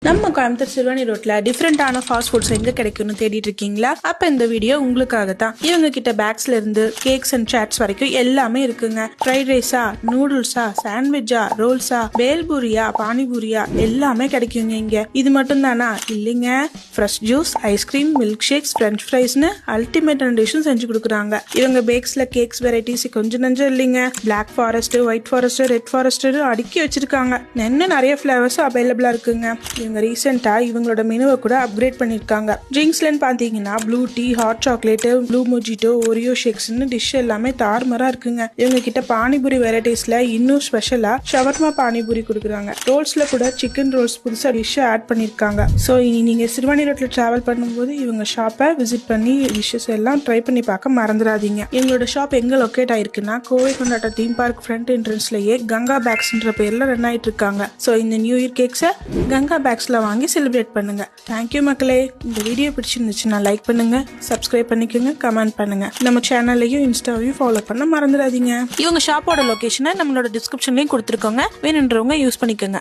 நம்ம கோயம்புத்தூர் சிறுவாணி ரோட்ல டிஃப்ரெண்டான ஃபாஸ்ட் ஃபுட்ஸ் எங்க கிடைக்கும்னு தேடிட்டு இருக்கீங்களா? அப்ப இந்த வீடியோ உங்களுக்காக தான். இவங்க கிட்ட பேக்ஸ்ல இருந்து கேக்ஸ் அண்ட் சாட்ஸ் வரைக்கும் எல்லாமே இருக்குங்க. ஃப்ரைட் ரைஸா, நூடுல்ஸா, சாண்ட்விச்சா, ரோல்ஸா, பேல்பூரியா, பானிபூரியா எல்லாமே கிடைக்குங்க இங்க. இது மட்டும் தானா? இல்லைங்க, fresh juice, ice cream, milk shakes, french ஃப்ரைஸ்னு அல்டிமேட்டான டிஷ்ஷும் செஞ்சு கொடுக்குறாங்க. இவங்க பேக்ஸ்ல கேக்ஸ் வெரைட்டிஸ் கொஞ்சம் நஞ்சம் இல்லைங்க. Black forest, white forest, red forest அடுக்கி வச்சிருக்காங்க. இன்னும் நிறைய ஃபிளேவர்ஸ் அவைலபிளா இருக்குங்க. இவங்க ரீசெண்டா இவங்களோட மெனுவை கூட அப்கிரேட் பண்ணிருக்காங்க. ட்ரிங்க்ஸ்லன்னு பாத்தீங்கன்னா blue tea, hot chocolate, blue mojito, Oreo ஷேக்ஸ்னு டிஷ் எல்லாமே தாறுமாறா இருக்குங்க. இவங்க கிட்ட பானிபூரி வெரைட்டிஸ்ல இன்னும் ஸ்பெஷலா ஷவர்மா பானிபூரி கொடுக்குறாங்க. ரோல்ஸ்ல கூட சிக்கன் ரோல்ஸ் புதுசா டிஷ் ஆட் பண்ணிருக்காங்க. ஸோ இனி நீங்க சிறுவாணி ரோட்ல டிராவல் பண்ணும்போது இவங்க ஷாப்பை விசிட் பண்ணி டிஷ்ஷஸ் எல்லாம் ட்ரை பண்ணி பார்க்க மறந்துடாதீங்க. எங்களோட ஷாப் எங்க லொக்கேட் ஆயிருக்குன்னா கோவை கொண்டாட்ட தீம் பார்க் ஃப்ரண்ட் என்ட்ரன்ஸ்லயே கங்கா பேக்ஸ்ன்ற பேர்ல ரன் ஆயிட்டு இருக்காங்க. ஸோ இந்த நியூ இயர் கேக்ஸை கங்கா பேக்ஸ்ல வாங்கி செலிப்ரேட் பண்ணுங்க. தேங்க்யூ மக்களே. இந்த வீடியோ பிடிச்சிருந்துச்சுன்னா லைக் பண்ணுங்க, சப்ஸ்கிரைப் பண்ணிக்கோங்க, கமெண்ட் பண்ணுங்க. நம்ம சேனல்லையும் இன்ஸ்டாவையும் ஃபாலோ பண்ண மறந்துடாதீங்க. இவங்க ஷாப்போட லொகேஷனை நம்மளோட டிஸ்கிரிப்ஷன்லயும் கொடுத்துருக்கோங்க. வேணுன்றவங்க யூஸ் பண்ணிக்கோங்க.